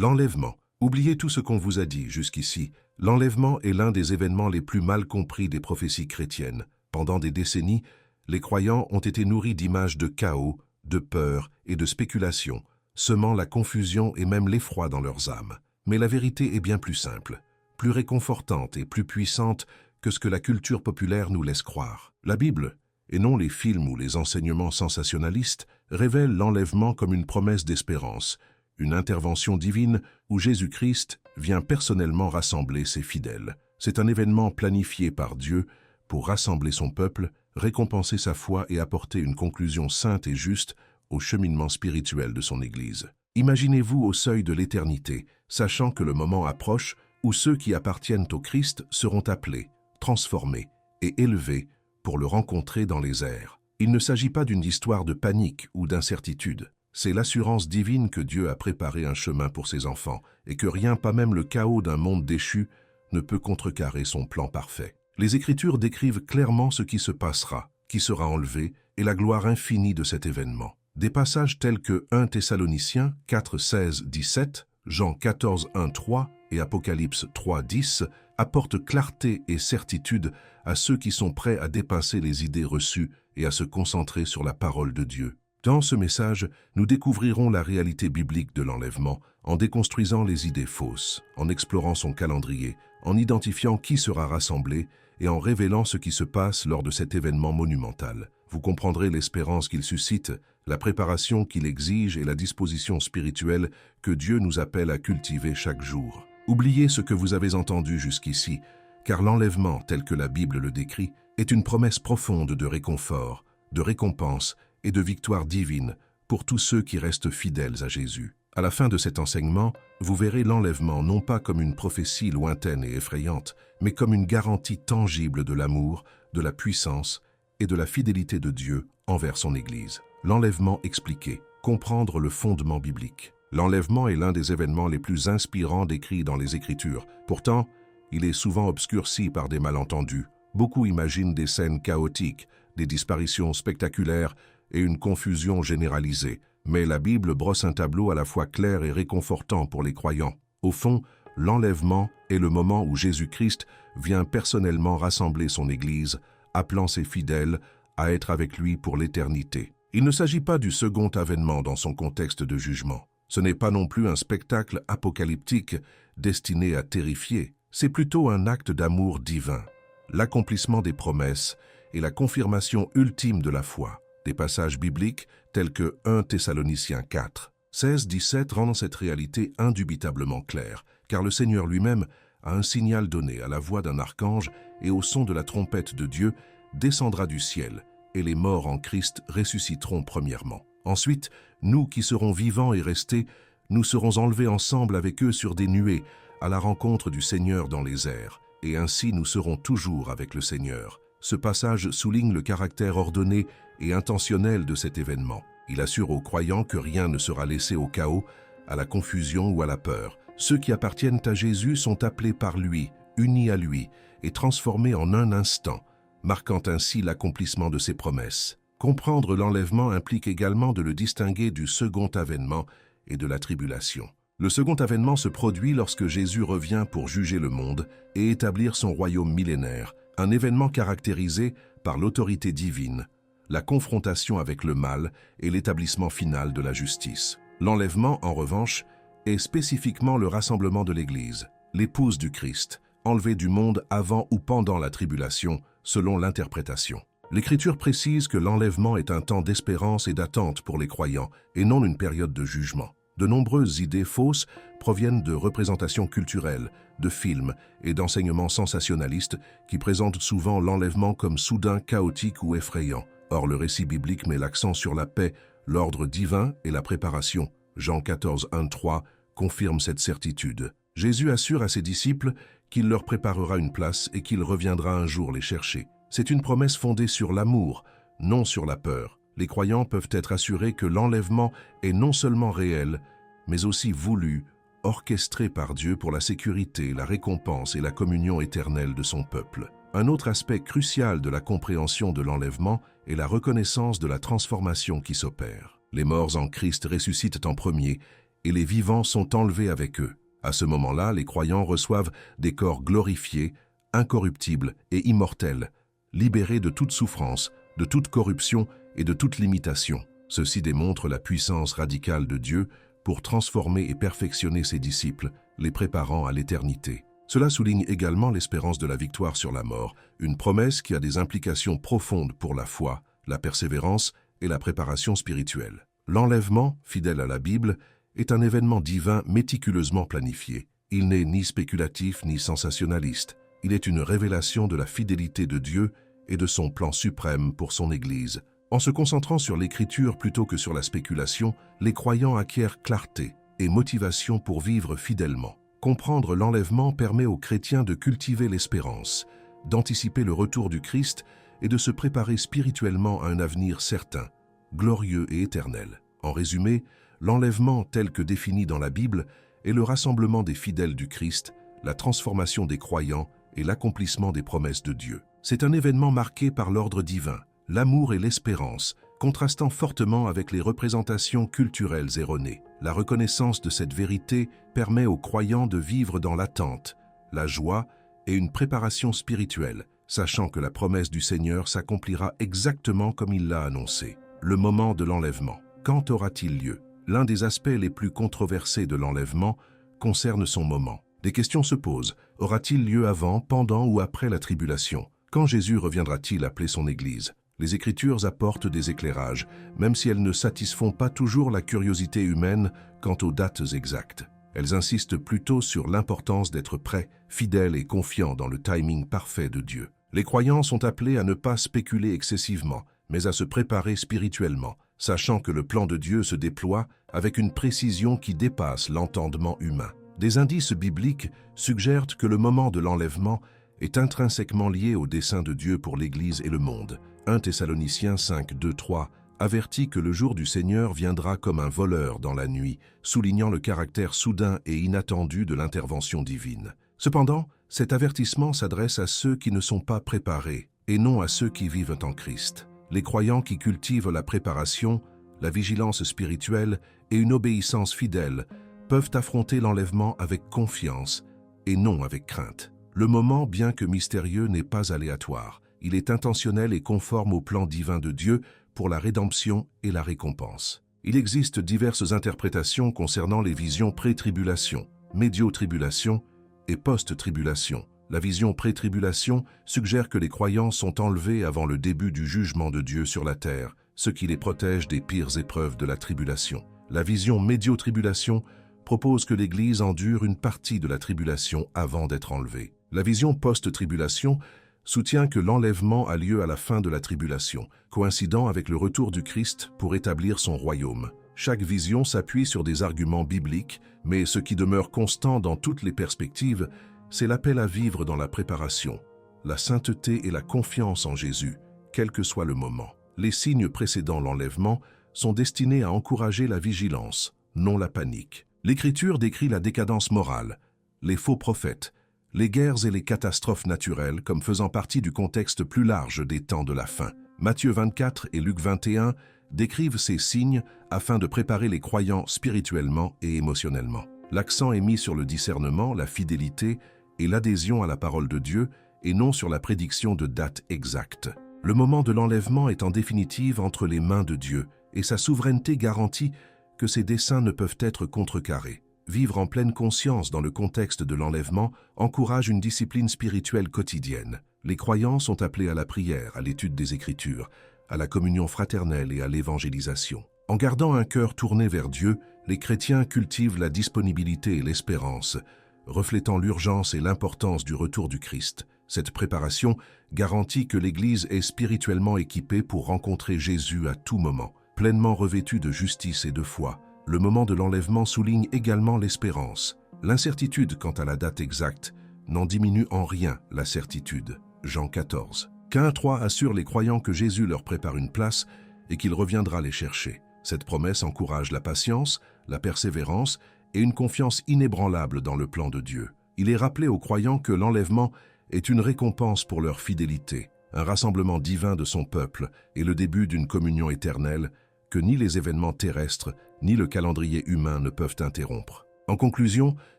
L'enlèvement. Oubliez tout ce qu'on vous a dit jusqu'ici. L'enlèvement est l'un des événements les plus mal compris des prophéties chrétiennes. Pendant des décennies, les croyants ont été nourris d'images de chaos, de peur et de spéculation, semant la confusion et même l'effroi dans leurs âmes. Mais la vérité est bien plus simple, plus réconfortante et plus puissante que ce que la culture populaire nous laisse croire. La Bible, et non les films ou les enseignements sensationnalistes, révèle l'enlèvement comme une promesse d'espérance, une intervention divine où Jésus-Christ vient personnellement rassembler ses fidèles. C'est un événement planifié par Dieu pour rassembler son peuple, récompenser sa foi et apporter une conclusion sainte et juste au cheminement spirituel de son Église. Imaginez-vous au seuil de l'éternité, sachant que le moment approche où ceux qui appartiennent au Christ seront appelés, transformés et élevés pour le rencontrer dans les airs. Il ne s'agit pas d'une histoire de panique ou d'incertitude. C'est l'assurance divine que Dieu a préparé un chemin pour ses enfants et que rien, pas même le chaos d'un monde déchu, ne peut contrecarrer son plan parfait. Les Écritures décrivent clairement ce qui se passera, qui sera enlevé et la gloire infinie de cet événement. Des passages tels que 1 Thessaloniciens 4, 16, 17, Jean 14, 1, 3 et Apocalypse 3, 10 apportent clarté et certitude à ceux qui sont prêts à dépasser les idées reçues et à se concentrer sur la parole de Dieu. Dans ce message, nous découvrirons la réalité biblique de l'enlèvement en déconstruisant les idées fausses, en explorant son calendrier, en identifiant qui sera rassemblé et en révélant ce qui se passe lors de cet événement monumental. Vous comprendrez l'espérance qu'il suscite, la préparation qu'il exige et la disposition spirituelle que Dieu nous appelle à cultiver chaque jour. Oubliez ce que vous avez entendu jusqu'ici, car l'enlèvement, tel que la Bible le décrit, est une promesse profonde de réconfort, de récompense et de victoire divine pour tous ceux qui restent fidèles à Jésus. À la fin de cet enseignement, vous verrez l'enlèvement non pas comme une prophétie lointaine et effrayante, mais comme une garantie tangible de l'amour, de la puissance et de la fidélité de Dieu envers son Église. L'enlèvement expliqué, comprendre le fondement biblique. L'enlèvement est l'un des événements les plus inspirants décrits dans les Écritures. Pourtant, il est souvent obscurci par des malentendus. Beaucoup imaginent des scènes chaotiques, des disparitions spectaculaires et une confusion généralisée. Mais la Bible brosse un tableau à la fois clair et réconfortant pour les croyants. Au fond, l'enlèvement est le moment où Jésus-Christ vient personnellement rassembler son Église, appelant ses fidèles à être avec lui pour l'éternité. Il ne s'agit pas du second avènement dans son contexte de jugement. Ce n'est pas non plus un spectacle apocalyptique destiné à terrifier. C'est plutôt un acte d'amour divin, l'accomplissement des promesses et la confirmation ultime de la foi. Des passages bibliques tels que 1 Thessaloniciens 4, 16, 17 rendent cette réalité indubitablement claire, car le Seigneur lui-même a un signal donné à la voix d'un archange et au son de la trompette de Dieu descendra du ciel, et les morts en Christ ressusciteront premièrement. Ensuite, nous qui serons vivants et restés, nous serons enlevés ensemble avec eux sur des nuées, à la rencontre du Seigneur dans les airs, et ainsi nous serons toujours avec le Seigneur. Ce passage souligne le caractère ordonné et intentionnel de cet événement. Il assure aux croyants que rien ne sera laissé au chaos, à la confusion ou à la peur. Ceux qui appartiennent à Jésus sont appelés par lui, unis à lui, et transformés en un instant, marquant ainsi l'accomplissement de ses promesses. Comprendre l'enlèvement implique également de le distinguer du second avènement et de la tribulation. Le second avènement se produit lorsque Jésus revient pour juger le monde et établir son royaume millénaire, un événement caractérisé par l'autorité divine, la confrontation avec le mal et l'établissement final de la justice. L'enlèvement, en revanche, est spécifiquement le rassemblement de l'Église, l'épouse du Christ, enlevée du monde avant ou pendant la tribulation, selon l'interprétation. L'Écriture précise que l'enlèvement est un temps d'espérance et d'attente pour les croyants, et non une période de jugement. De nombreuses idées fausses proviennent de représentations culturelles, de films et d'enseignements sensationnalistes qui présentent souvent l'enlèvement comme soudain, chaotique ou effrayant. Or, le récit biblique met l'accent sur la paix, l'ordre divin et la préparation. Jean 14, 1, 3 confirme cette certitude. Jésus assure à ses disciples qu'il leur préparera une place et qu'il reviendra un jour les chercher. C'est une promesse fondée sur l'amour, non sur la peur. Les croyants peuvent être assurés que l'enlèvement est non seulement réel, mais aussi voulu, orchestré par Dieu pour la sécurité, la récompense et la communion éternelle de son peuple. Un autre aspect crucial de la compréhension de l'enlèvement est la reconnaissance de la transformation qui s'opère. Les morts en Christ ressuscitent en premier, et les vivants sont enlevés avec eux. À ce moment-là, les croyants reçoivent des corps glorifiés, incorruptibles et immortels, libérés de toute souffrance, de toute corruption et de toute limitation. Ceci démontre la puissance radicale de Dieu pour transformer et perfectionner ses disciples, les préparant à l'éternité. Cela souligne également l'espérance de la victoire sur la mort, une promesse qui a des implications profondes pour la foi, la persévérance et la préparation spirituelle. L'enlèvement, fidèle à la Bible, est un événement divin méticuleusement planifié. Il n'est ni spéculatif ni sensationnaliste. Il est une révélation de la fidélité de Dieu et de son plan suprême pour son Église. En se concentrant sur l'Écriture plutôt que sur la spéculation, les croyants acquièrent clarté et motivation pour vivre fidèlement. Comprendre l'enlèvement permet aux chrétiens de cultiver l'espérance, d'anticiper le retour du Christ et de se préparer spirituellement à un avenir certain, glorieux et éternel. En résumé, l'enlèvement tel que défini dans la Bible est le rassemblement des fidèles du Christ, la transformation des croyants et l'accomplissement des promesses de Dieu. C'est un événement marqué par l'ordre divin, l'amour et l'espérance, contrastant fortement avec les représentations culturelles erronées. La reconnaissance de cette vérité permet aux croyants de vivre dans l'attente, la joie et une préparation spirituelle, sachant que la promesse du Seigneur s'accomplira exactement comme il l'a annoncé. Le moment de l'enlèvement. Quand aura-t-il lieu? L'un des aspects les plus controversés de l'enlèvement concerne son moment. Des questions se posent. Aura-t-il lieu avant, pendant ou après la tribulation? Quand Jésus reviendra-t-il appeler son Église? Les Écritures apportent des éclairages, même si elles ne satisfont pas toujours la curiosité humaine quant aux dates exactes. Elles insistent plutôt sur l'importance d'être prêt, fidèle et confiant dans le timing parfait de Dieu. Les croyants sont appelés à ne pas spéculer excessivement, mais à se préparer spirituellement, sachant que le plan de Dieu se déploie avec une précision qui dépasse l'entendement humain. Des indices bibliques suggèrent que le moment de l'enlèvement est intrinsèquement lié au dessein de Dieu pour l'Église et le monde. 1 Thessaloniciens 5, 2, 3 avertit que le jour du Seigneur viendra comme un voleur dans la nuit, soulignant le caractère soudain et inattendu de l'intervention divine. Cependant, cet avertissement s'adresse à ceux qui ne sont pas préparés et non à ceux qui vivent en Christ. Les croyants qui cultivent la préparation, la vigilance spirituelle et une obéissance fidèle peuvent affronter l'enlèvement avec confiance et non avec crainte. Le moment, bien que mystérieux, n'est pas aléatoire. Il est intentionnel et conforme au plan divin de Dieu pour la rédemption et la récompense. Il existe diverses interprétations concernant les visions pré-tribulation, médio-tribulation et post-tribulation. La vision pré-tribulation suggère que les croyants sont enlevés avant le début du jugement de Dieu sur la terre, ce qui les protège des pires épreuves de la tribulation. La vision médio-tribulation propose que l'Église endure une partie de la tribulation avant d'être enlevée. La vision post-tribulation soutient que l'enlèvement a lieu à la fin de la tribulation, coïncidant avec le retour du Christ pour établir son royaume. Chaque vision s'appuie sur des arguments bibliques, mais ce qui demeure constant dans toutes les perspectives, c'est l'appel à vivre dans la préparation, la sainteté et la confiance en Jésus, quel que soit le moment. Les signes précédant l'enlèvement sont destinés à encourager la vigilance, non la panique. L'Écriture décrit la décadence morale, les faux prophètes, les guerres et les catastrophes naturelles comme faisant partie du contexte plus large des temps de la fin. Matthieu 24 et Luc 21 décrivent ces signes afin de préparer les croyants spirituellement et émotionnellement. L'accent est mis sur le discernement, la fidélité et l'adhésion à la parole de Dieu et non sur la prédiction de dates exactes. Le moment de l'enlèvement est en définitive entre les mains de Dieu et sa souveraineté garantit que ses desseins ne peuvent être contrecarrés. Vivre en pleine conscience dans le contexte de l'enlèvement encourage une discipline spirituelle quotidienne. Les croyants sont appelés à la prière, à l'étude des Écritures, à la communion fraternelle et à l'évangélisation. En gardant un cœur tourné vers Dieu, les chrétiens cultivent la disponibilité et l'espérance, reflétant l'urgence et l'importance du retour du Christ. Cette préparation garantit que l'Église est spirituellement équipée pour rencontrer Jésus à tout moment. Pleinement revêtue de justice et de foi, le moment de l'enlèvement souligne également l'espérance. L'incertitude quant à la date exacte n'en diminue en rien la certitude. Jean 14. Qu'un 3 assure les croyants que Jésus leur prépare une place et qu'il reviendra les chercher. Cette promesse encourage la patience, la persévérance et une confiance inébranlable dans le plan de Dieu. Il est rappelé aux croyants que l'enlèvement est une récompense pour leur fidélité, un rassemblement divin de son peuple et le début d'une communion éternelle que ni les événements terrestres ni le calendrier humain ne peuvent interrompre. En conclusion,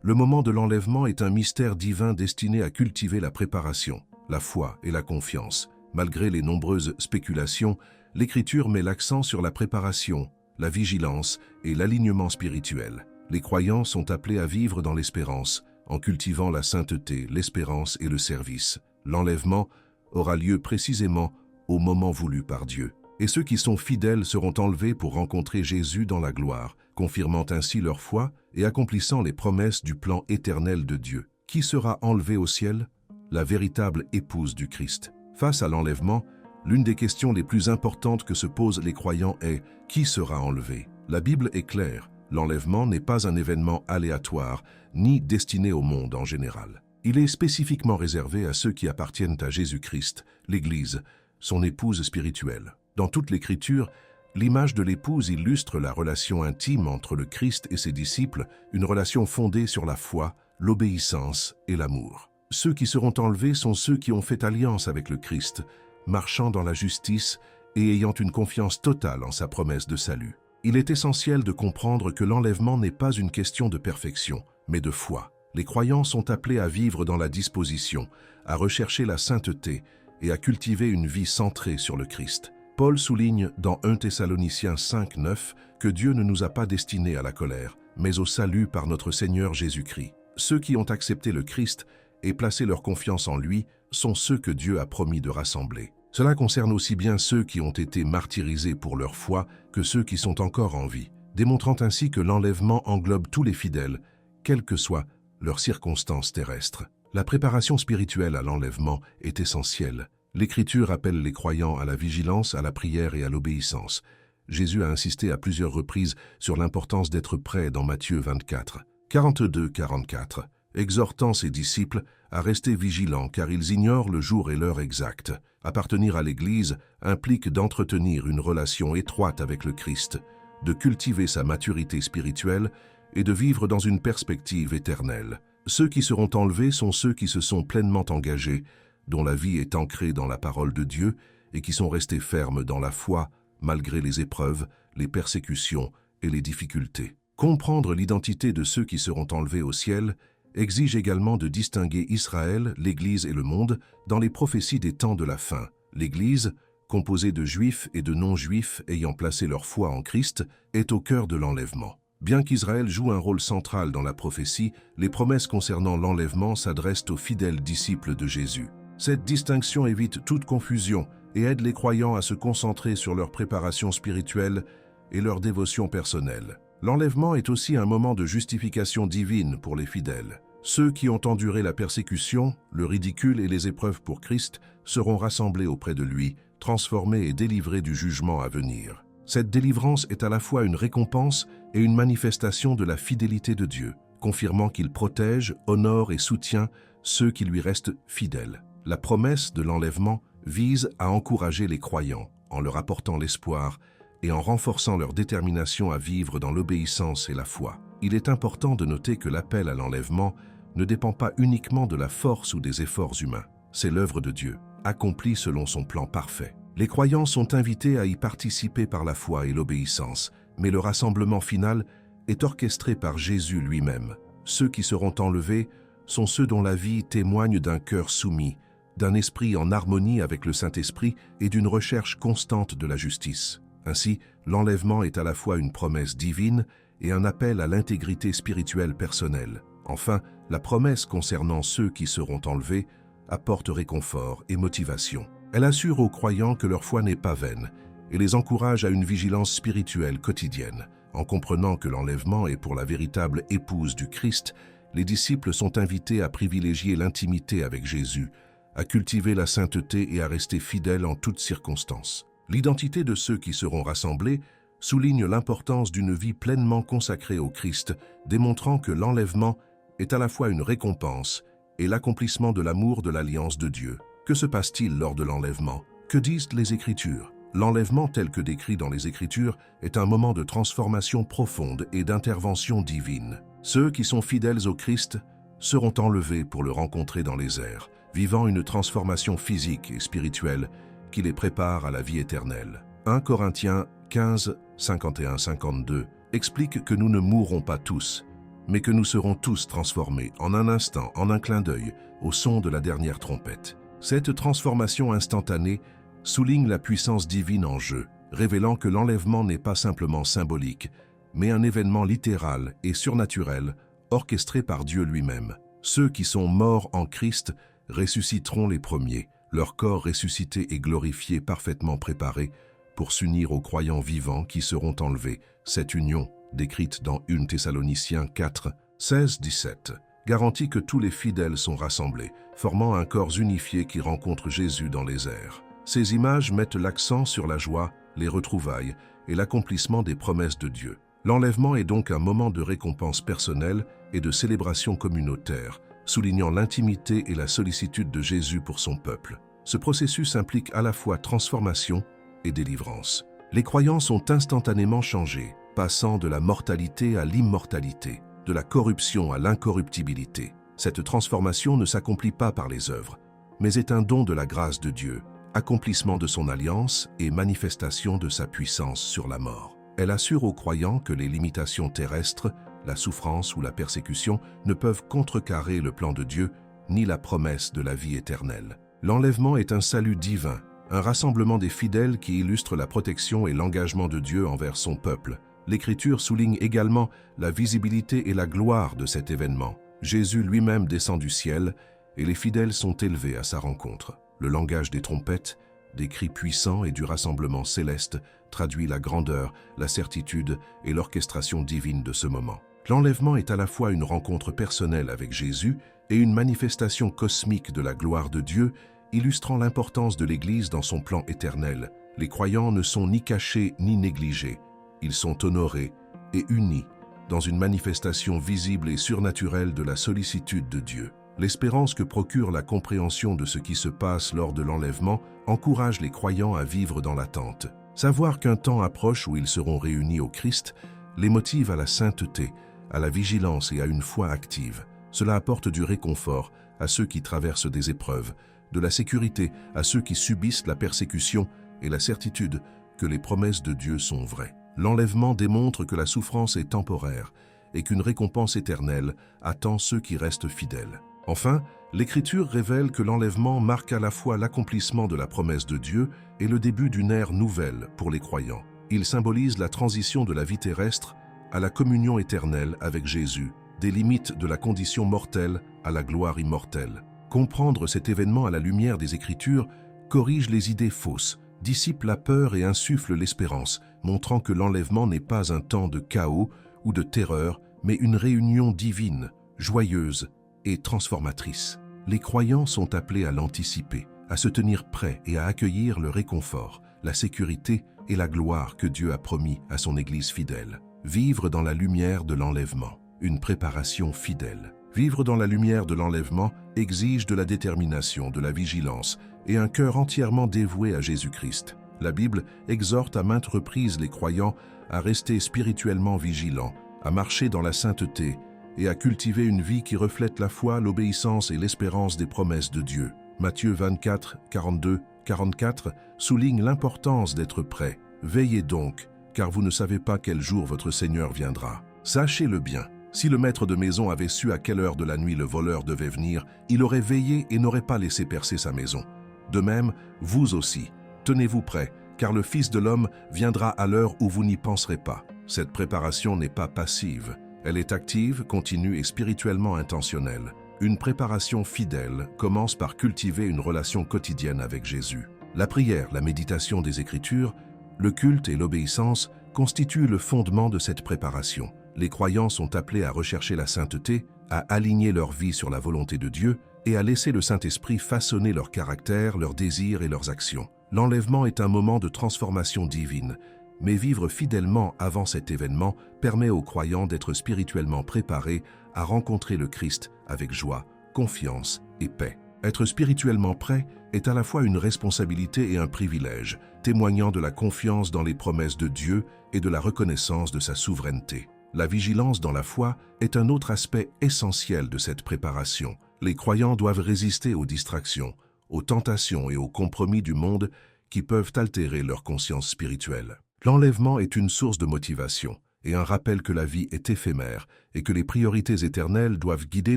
le moment de l'enlèvement est un mystère divin destiné à cultiver la préparation, la foi et la confiance. Malgré les nombreuses spéculations, l'Écriture met l'accent sur la préparation, la vigilance et l'alignement spirituel. Les croyants sont appelés à vivre dans l'espérance, en cultivant la sainteté, l'espérance et le service. L'enlèvement aura lieu précisément au moment voulu par Dieu. Et ceux qui sont fidèles seront enlevés pour rencontrer Jésus dans la gloire, confirmant ainsi leur foi et accomplissant les promesses du plan éternel de Dieu. Qui sera enlevé au ciel? La véritable épouse du Christ. Face à l'enlèvement, l'une des questions les plus importantes que se posent les croyants est « Qui sera enlevé ?» La Bible est claire, l'enlèvement n'est pas un événement aléatoire, ni destiné au monde en général. Il est spécifiquement réservé à ceux qui appartiennent à Jésus-Christ, l'Église, son épouse spirituelle. Dans toute l'Écriture, l'image de l'épouse illustre la relation intime entre le Christ et ses disciples, une relation fondée sur la foi, l'obéissance et l'amour. Ceux qui seront enlevés sont ceux qui ont fait alliance avec le Christ, marchant dans la justice et ayant une confiance totale en sa promesse de salut. Il est essentiel de comprendre que l'enlèvement n'est pas une question de perfection, mais de foi. Les croyants sont appelés à vivre dans la disposition, à rechercher la sainteté et à cultiver une vie centrée sur le Christ. Paul souligne dans 1 Thessaloniciens 5:9 que Dieu ne nous a pas destinés à la colère, mais au salut par notre Seigneur Jésus-Christ. Ceux qui ont accepté le Christ et placé leur confiance en lui sont ceux que Dieu a promis de rassembler. Cela concerne aussi bien ceux qui ont été martyrisés pour leur foi que ceux qui sont encore en vie, démontrant ainsi que l'enlèvement englobe tous les fidèles, quelles que soient leurs circonstances terrestres. La préparation spirituelle à l'enlèvement est essentielle. L'Écriture appelle les croyants à la vigilance, à la prière et à l'obéissance. Jésus a insisté à plusieurs reprises sur l'importance d'être prêt dans Matthieu 24, 42-44, exhortant ses disciples à rester vigilants car ils ignorent le jour et l'heure exacte. Appartenir à l'Église implique d'entretenir une relation étroite avec le Christ, de cultiver sa maturité spirituelle et de vivre dans une perspective éternelle. Ceux qui seront enlevés sont ceux qui se sont pleinement engagés, dont la vie est ancrée dans la parole de Dieu et qui sont restés fermes dans la foi malgré les épreuves, les persécutions et les difficultés. Comprendre l'identité de ceux qui seront enlevés au ciel exige également de distinguer Israël, l'Église et le monde dans les prophéties des temps de la fin. L'Église, composée de Juifs et de non-Juifs ayant placé leur foi en Christ, est au cœur de l'enlèvement. Bien qu'Israël joue un rôle central dans la prophétie, les promesses concernant l'enlèvement s'adressent aux fidèles disciples de Jésus. Cette distinction évite toute confusion et aide les croyants à se concentrer sur leur préparation spirituelle et leur dévotion personnelle. L'enlèvement est aussi un moment de justification divine pour les fidèles. Ceux qui ont enduré la persécution, le ridicule et les épreuves pour Christ seront rassemblés auprès de lui, transformés et délivrés du jugement à venir. Cette délivrance est à la fois une récompense et une manifestation de la fidélité de Dieu, confirmant qu'il protège, honore et soutient ceux qui lui restent fidèles. La promesse de l'enlèvement vise à encourager les croyants en leur apportant l'espoir et en renforçant leur détermination à vivre dans l'obéissance et la foi. Il est important de noter que l'appel à l'enlèvement ne dépend pas uniquement de la force ou des efforts humains. C'est l'œuvre de Dieu, accomplie selon son plan parfait. Les croyants sont invités à y participer par la foi et l'obéissance, mais le rassemblement final est orchestré par Jésus lui-même. Ceux qui seront enlevés sont ceux dont la vie témoigne d'un cœur soumis, d'un esprit en harmonie avec le Saint-Esprit et d'une recherche constante de la justice. Ainsi, l'enlèvement est à la fois une promesse divine et un appel à l'intégrité spirituelle personnelle. Enfin, la promesse concernant ceux qui seront enlevés apporte réconfort et motivation. Elle assure aux croyants que leur foi n'est pas vaine et les encourage à une vigilance spirituelle quotidienne. En comprenant que l'enlèvement est pour la véritable épouse du Christ, les disciples sont invités à privilégier l'intimité avec Jésus, à cultiver la sainteté et à rester fidèles en toutes circonstances. L'identité de ceux qui seront rassemblés souligne l'importance d'une vie pleinement consacrée au Christ, démontrant que l'enlèvement est à la fois une récompense et l'accomplissement de l'amour de l'alliance de Dieu. Que se passe-t-il lors de l'enlèvement? Que disent les Écritures? L'enlèvement tel que décrit dans les Écritures est un moment de transformation profonde et d'intervention divine. Ceux qui sont fidèles au Christ seront enlevés pour le rencontrer dans les airs, vivant une transformation physique et spirituelle qui les prépare à la vie éternelle. 1 Corinthiens 15, 51-52 explique que nous ne mourrons pas tous, mais que nous serons tous transformés en un instant, en un clin d'œil, au son de la dernière trompette. Cette transformation instantanée souligne la puissance divine en jeu, révélant que l'enlèvement n'est pas simplement symbolique, mais un événement littéral et surnaturel, orchestré par Dieu lui-même. Ceux qui sont morts en Christ ressusciteront les premiers, leur corps ressuscité et glorifié parfaitement préparé pour s'unir aux croyants vivants qui seront enlevés. Cette union, décrite dans 1 Thessaloniciens 4, 16-17, garantit que tous les fidèles sont rassemblés, formant un corps unifié qui rencontre Jésus dans les airs. Ces images mettent l'accent sur la joie, les retrouvailles et l'accomplissement des promesses de Dieu. L'enlèvement est donc un moment de récompense personnelle et de célébration communautaire, soulignant l'intimité et la sollicitude de Jésus pour son peuple. Ce processus implique à la fois transformation et délivrance. Les croyants sont instantanément changés, passant de la mortalité à l'immortalité, de la corruption à l'incorruptibilité. Cette transformation ne s'accomplit pas par les œuvres, mais est un don de la grâce de Dieu, accomplissement de son alliance et manifestation de sa puissance sur la mort. Elle assure aux croyants que les limitations terrestres, la souffrance ou la persécution ne peuvent contrecarrer le plan de Dieu ni la promesse de la vie éternelle. L'enlèvement est un salut divin, un rassemblement des fidèles qui illustre la protection et l'engagement de Dieu envers son peuple. L'Écriture souligne également la visibilité et la gloire de cet événement. Jésus lui-même descend du ciel et les fidèles sont élevés à sa rencontre. Le langage des trompettes, des cris puissants et du rassemblement céleste traduit la grandeur, la certitude et l'orchestration divine de ce moment. L'enlèvement est à la fois une rencontre personnelle avec Jésus et une manifestation cosmique de la gloire de Dieu, illustrant l'importance de l'Église dans son plan éternel. Les croyants ne sont ni cachés ni négligés. Ils sont honorés et unis dans une manifestation visible et surnaturelle de la sollicitude de Dieu. L'espérance que procure la compréhension de ce qui se passe lors de l'enlèvement encourage les croyants à vivre dans l'attente. Savoir qu'un temps approche où ils seront réunis au Christ les motive à la sainteté, à la vigilance et à une foi active. Cela apporte du réconfort à ceux qui traversent des épreuves, de la sécurité à ceux qui subissent la persécution et la certitude que les promesses de Dieu sont vraies. L'enlèvement démontre que la souffrance est temporaire et qu'une récompense éternelle attend ceux qui restent fidèles. Enfin, l'Écriture révèle que l'enlèvement marque à la fois l'accomplissement de la promesse de Dieu et le début d'une ère nouvelle pour les croyants. Il symbolise la transition de la vie terrestre à la communion éternelle avec Jésus, des limites de la condition mortelle à la gloire immortelle. Comprendre cet événement à la lumière des Écritures corrige les idées fausses, dissipe la peur et insuffle l'espérance, montrant que l'enlèvement n'est pas un temps de chaos ou de terreur, mais une réunion divine, joyeuse et transformatrice. Les croyants sont appelés à l'anticiper, à se tenir prêts et à accueillir le réconfort, la sécurité et la gloire que Dieu a promis à son Église fidèle. Vivre dans la lumière de l'enlèvement, une préparation fidèle. Vivre dans la lumière de l'enlèvement exige de la détermination, de la vigilance et un cœur entièrement dévoué à Jésus-Christ. La Bible exhorte à maintes reprises les croyants à rester spirituellement vigilants, à marcher dans la sainteté et à cultiver une vie qui reflète la foi, l'obéissance et l'espérance des promesses de Dieu. Matthieu 24, 42, 44 souligne l'importance d'être prêt. Veillez donc, car vous ne savez pas quel jour votre Seigneur viendra. Sachez-le bien, si le maître de maison avait su à quelle heure de la nuit le voleur devait venir, il aurait veillé et n'aurait pas laissé percer sa maison. De même, vous aussi, tenez-vous prêts, car le Fils de l'homme viendra à l'heure où vous n'y penserez pas. Cette préparation n'est pas passive. Elle est active, continue et spirituellement intentionnelle. Une préparation fidèle commence par cultiver une relation quotidienne avec Jésus. La prière, la méditation des Écritures, le culte et l'obéissance constituent le fondement de cette préparation. Les croyants sont appelés à rechercher la sainteté, à aligner leur vie sur la volonté de Dieu et à laisser le Saint-Esprit façonner leur caractère, leurs désirs et leurs actions. L'enlèvement est un moment de transformation divine, mais vivre fidèlement avant cet événement permet aux croyants d'être spirituellement préparés à rencontrer le Christ avec joie, confiance et paix. Être spirituellement prêt est à la fois une responsabilité et un privilège, témoignant de la confiance dans les promesses de Dieu et de la reconnaissance de sa souveraineté. La vigilance dans la foi est un autre aspect essentiel de cette préparation. Les croyants doivent résister aux distractions, aux tentations et aux compromis du monde qui peuvent altérer leur conscience spirituelle. L'enlèvement est une source de motivation. et un rappel que la vie est éphémère et que les priorités éternelles doivent guider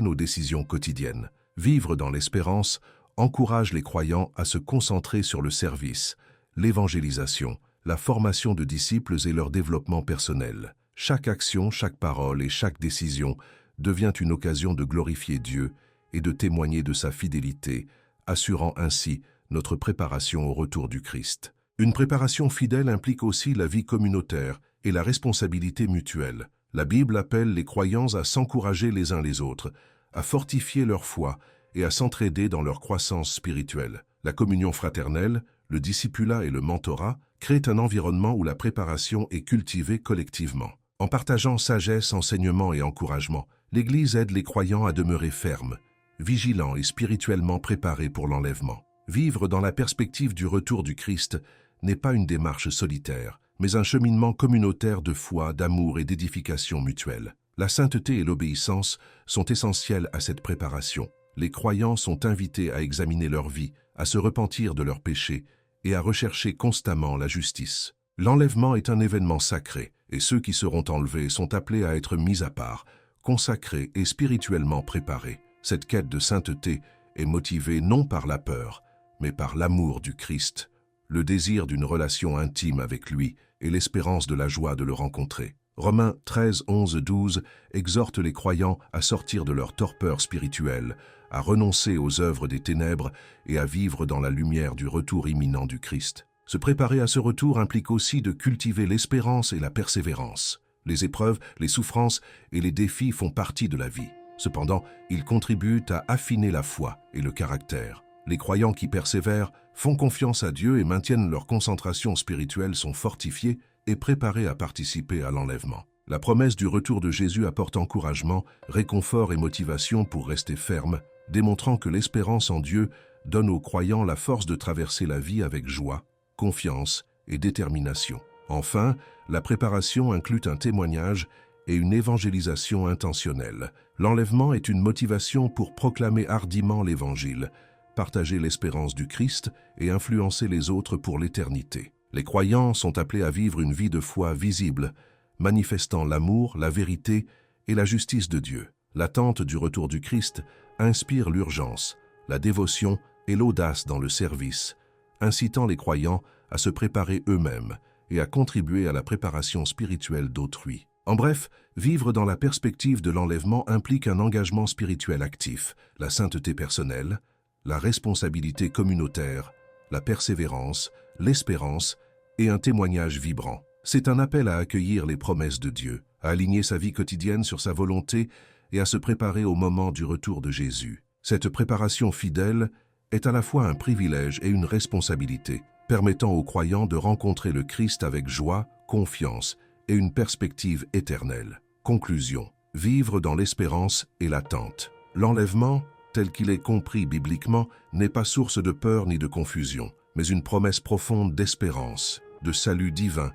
nos décisions quotidiennes. Vivre dans l'espérance encourage les croyants à se concentrer sur le service, l'évangélisation, la formation de disciples et leur développement personnel. Chaque action, chaque parole et chaque décision devient une occasion de glorifier Dieu et de témoigner de sa fidélité, assurant ainsi notre préparation au retour du Christ. Une préparation fidèle implique aussi la vie communautaire et la responsabilité mutuelle. La Bible appelle les croyants à s'encourager les uns les autres, à fortifier leur foi et à s'entraider dans leur croissance spirituelle. La communion fraternelle, le discipulat et le mentorat créent un environnement où la préparation est cultivée collectivement. En partageant sagesse, enseignement et encouragement, l'Église aide les croyants à demeurer fermes, vigilants et spirituellement préparés pour l'enlèvement. Vivre dans la perspective du retour du Christ n'est pas une démarche solitaire, mais un cheminement communautaire de foi, d'amour et d'édification mutuelle. La sainteté et l'obéissance sont essentielles à cette préparation. Les croyants sont invités à examiner leur vie, à se repentir de leurs péchés et à rechercher constamment la justice. L'enlèvement est un événement sacré, et ceux qui seront enlevés sont appelés à être mis à part, consacrés et spirituellement préparés. Cette quête de sainteté est motivée non par la peur, mais par l'amour du Christ, le désir d'une relation intime avec lui et l'espérance de la joie de le rencontrer. Romains 13, 11, 12 exhorte les croyants à sortir de leur torpeur spirituelle, à renoncer aux œuvres des ténèbres et à vivre dans la lumière du retour imminent du Christ. Se préparer à ce retour implique aussi de cultiver l'espérance et la persévérance. Les épreuves, les souffrances et les défis font partie de la vie. Cependant, ils contribuent à affiner la foi et le caractère. Les croyants qui persévèrent, font confiance à Dieu et maintiennent leur concentration spirituelle sont fortifiés et préparés à participer à l'enlèvement. La promesse du retour de Jésus apporte encouragement, réconfort et motivation pour rester ferme, démontrant que l'espérance en Dieu donne aux croyants la force de traverser la vie avec joie, confiance et détermination. Enfin, la préparation inclut un témoignage et une évangélisation intentionnelle. L'enlèvement est une motivation pour proclamer hardiment l'Évangile, partager l'espérance du Christ et influencer les autres pour l'éternité. Les croyants sont appelés à vivre une vie de foi visible, manifestant l'amour, la vérité et la justice de Dieu. L'attente du retour du Christ inspire l'urgence, la dévotion et l'audace dans le service, incitant les croyants à se préparer eux-mêmes et à contribuer à la préparation spirituelle d'autrui. En bref, vivre dans la perspective de l'enlèvement implique un engagement spirituel actif, la sainteté personnelle, la responsabilité communautaire, la persévérance, l'espérance et un témoignage vibrant. C'est un appel à accueillir les promesses de Dieu, à aligner sa vie quotidienne sur sa volonté et à se préparer au moment du retour de Jésus. Cette préparation fidèle est à la fois un privilège et une responsabilité, permettant aux croyants de rencontrer le Christ avec joie, confiance et une perspective éternelle. Conclusion. Vivre dans l'espérance et l'attente. L'enlèvement, tel qu'il est compris bibliquement, n'est pas source de peur ni de confusion, mais une promesse profonde d'espérance, de salut divin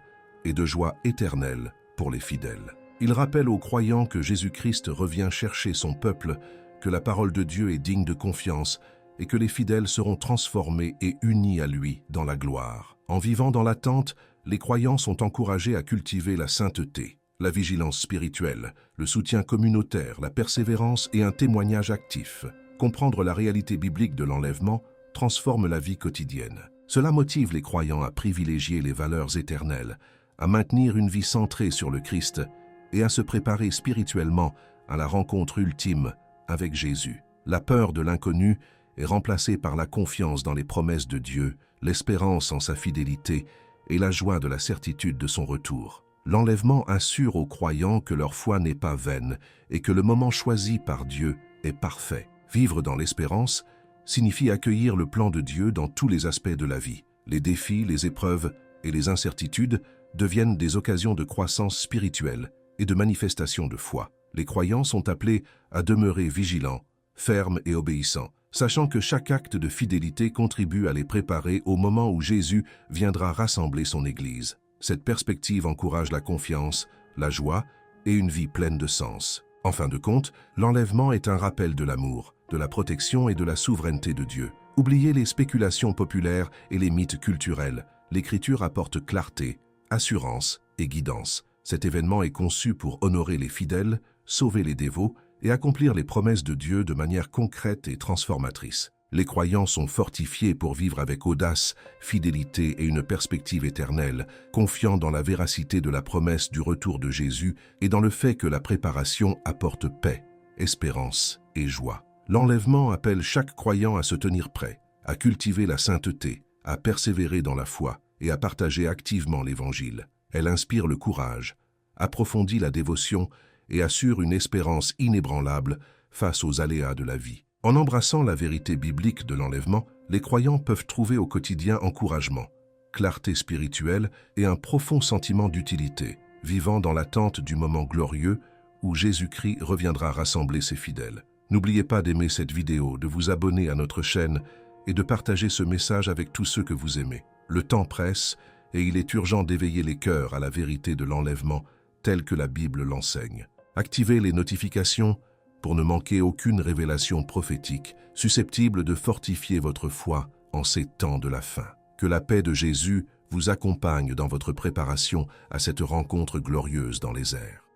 et de joie éternelle pour les fidèles. Il rappelle aux croyants que Jésus-Christ revient chercher son peuple, que la parole de Dieu est digne de confiance et que les fidèles seront transformés et unis à lui dans la gloire. En vivant dans l'attente, les croyants sont encouragés à cultiver la sainteté, la vigilance spirituelle, le soutien communautaire, la persévérance et un témoignage actif. Comprendre la réalité biblique de l'enlèvement transforme la vie quotidienne. Cela motive les croyants à privilégier les valeurs éternelles, à maintenir une vie centrée sur le Christ et à se préparer spirituellement à la rencontre ultime avec Jésus. La peur de l'inconnu est remplacée par la confiance dans les promesses de Dieu, l'espérance en sa fidélité et la joie de la certitude de son retour. L'enlèvement assure aux croyants que leur foi n'est pas vaine et que le moment choisi par Dieu est parfait. Vivre dans l'espérance signifie accueillir le plan de Dieu dans tous les aspects de la vie. Les défis, les épreuves et les incertitudes deviennent des occasions de croissance spirituelle et de manifestation de foi. Les croyants sont appelés à demeurer vigilants, fermes et obéissants, sachant que chaque acte de fidélité contribue à les préparer au moment où Jésus viendra rassembler son Église. Cette perspective encourage la confiance, la joie et une vie pleine de sens. En fin de compte, l'enlèvement est un rappel de l'amour, de la protection et de la souveraineté de Dieu. Oubliez les spéculations populaires et les mythes culturels. L'Écriture apporte clarté, assurance et guidance. Cet événement est conçu pour honorer les fidèles, sauver les dévots et accomplir les promesses de Dieu de manière concrète et transformatrice. Les croyants sont fortifiés pour vivre avec audace, fidélité et une perspective éternelle, confiant dans la véracité de la promesse du retour de Jésus et dans le fait que la préparation apporte paix, espérance et joie. L'enlèvement appelle chaque croyant à se tenir prêt, à cultiver la sainteté, à persévérer dans la foi et à partager activement l'Évangile. Elle inspire le courage, approfondit la dévotion et assure une espérance inébranlable face aux aléas de la vie. En embrassant la vérité biblique de l'enlèvement, les croyants peuvent trouver au quotidien encouragement, clarté spirituelle et un profond sentiment d'utilité, vivant dans l'attente du moment glorieux où Jésus-Christ reviendra rassembler ses fidèles. N'oubliez pas d'aimer cette vidéo, de vous abonner à notre chaîne et de partager ce message avec tous ceux que vous aimez. Le temps presse et il est urgent d'éveiller les cœurs à la vérité de l'enlèvement telle que la Bible l'enseigne. Activez les notifications pour ne manquer aucune révélation prophétique susceptible de fortifier votre foi en ces temps de la fin. Que la paix de Jésus vous accompagne dans votre préparation à cette rencontre glorieuse dans les airs.